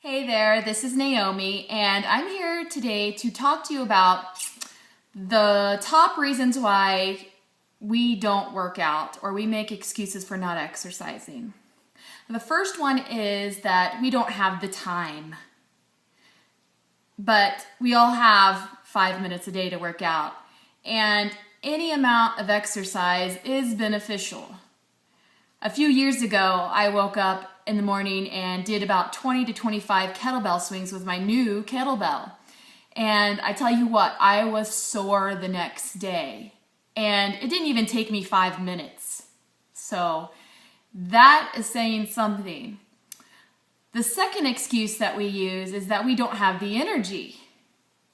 Hey there, this is Naomi, and I'm here today to talk to you about the top reasons why we don't work out or we make excuses for not exercising. The first one is that we don't have the time, but we all have 5 minutes a day to work out, and any amount of exercise is beneficial. A few years ago, I woke up in the morning and did about 20 to 25 kettlebell swings with my new kettlebell. And I tell you what, I was sore the next day. And it didn't even take me 5 minutes. So that is saying something. The second excuse that we use is that we don't have the energy.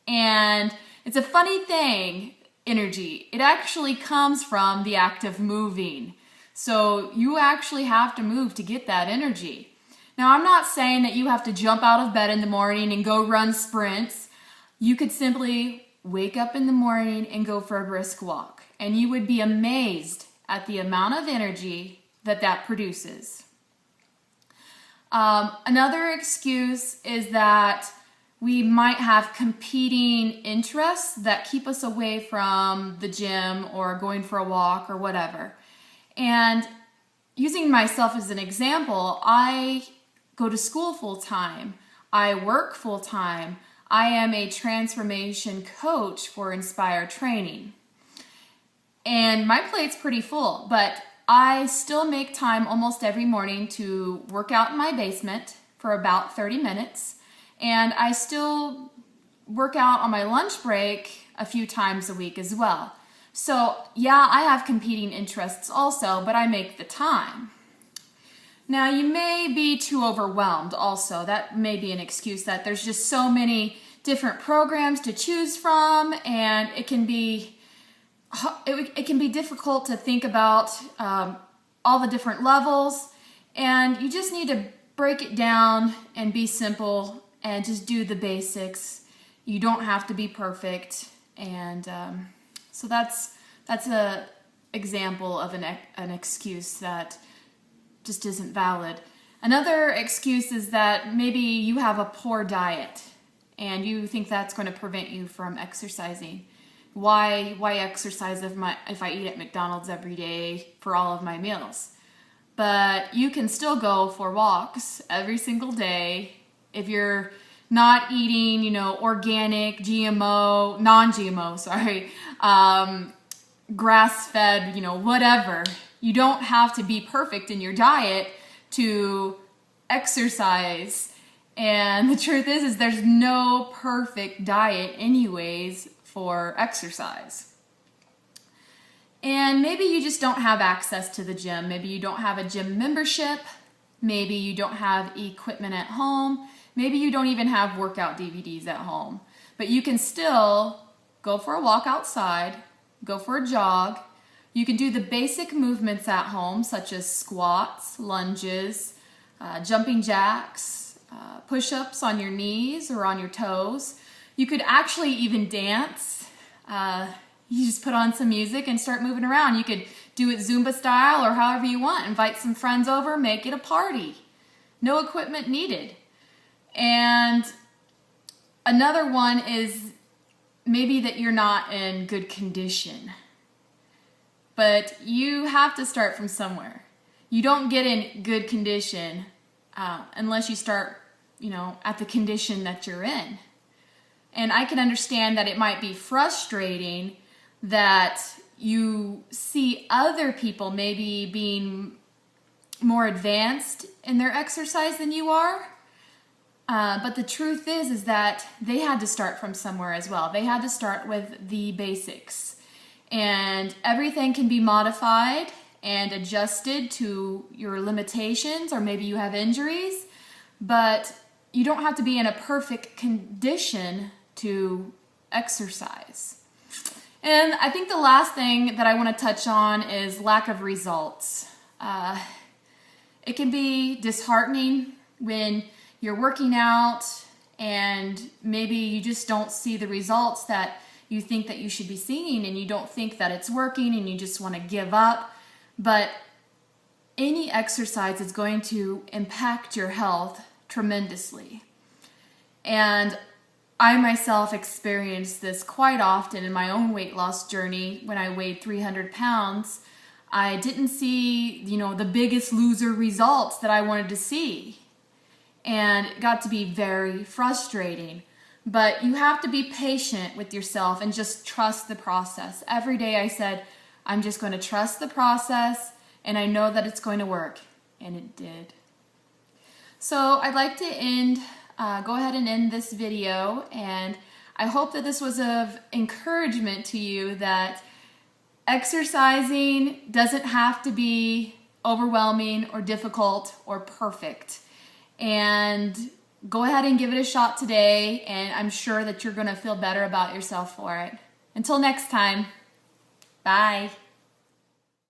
And it's a funny thing, energy. It actually comes from the act of moving. So you actually have to move to get that energy. Now, I'm not saying that you have to jump out of bed in the morning and go run sprints. You could simply wake up in the morning and go for a brisk walk. And you would be amazed at the amount of energy that produces. Another excuse is that we might have competing interests that keep us away from the gym or going for a walk or whatever. And using myself as an example, I go to school full time. I work full time. I am a transformation coach for Inspire Training. And my plate's pretty full, but I still make time almost every morning to work out in my basement for about 30 minutes. And I still work out on my lunch break a few times a week as well. So yeah, I have competing interests also, but I make the time. Now you may be too overwhelmed also. That may be an excuse that there's just so many different programs to choose from, and it can be difficult to think about all the different levels, and you just need to break it down and be simple and just do the basics. You don't have to be perfect, and so that's an example of an excuse that just isn't valid. Another excuse is that maybe you have a poor diet and you think that's going to prevent you from exercising. Why exercise if I eat at McDonald's every day for all of my meals? But you can still go for walks every single day if you're not eating, organic, non-GMO, grass-fed, whatever. You don't have to be perfect in your diet to exercise. And the truth is there's no perfect diet anyways for exercise. And maybe you just don't have access to the gym. Maybe you don't have a gym membership. Maybe you don't have equipment at home. Maybe you don't even have workout DVDs at home. But you can still go for a walk outside, go for a jog. You can do the basic movements at home, such as squats, lunges, jumping jacks, push-ups on your knees or on your toes. You could actually even dance. You just put on some music and start moving around. You could do it Zumba style or however you want. Invite some friends over, make it a party. No equipment needed. And another one is maybe that you're not in good condition. But you have to start from somewhere. You don't get in good condition unless you start, at the condition that you're in. And I can understand that it might be frustrating that you see other people maybe being more advanced in their exercise than you are. But the truth is that they had to start from somewhere as well. They had to start with the basics. And everything can be modified and adjusted to your limitations, or maybe you have injuries, but you don't have to be in a perfect condition to exercise. And I think the last thing that I want to touch on is lack of results. It can be disheartening when you're working out and maybe you just don't see the results that you think that you should be seeing, and you don't think that it's working and you just want to give up. But any exercise is going to impact your health tremendously. And I myself experienced this quite often in my own weight loss journey. When I weighed 300 pounds, I didn't see, the biggest loser results that I wanted to see. And it got to be very frustrating. But you have to be patient with yourself and just trust the process. Every day I said, I'm just going to trust the process, and I know that it's going to work. And it did. So I'd like to go ahead and end this video, and I hope that this was of encouragement to you that exercising doesn't have to be overwhelming or difficult or perfect. And go ahead and give it a shot today, and I'm sure that you're going to feel better about yourself for it. Until next time, bye.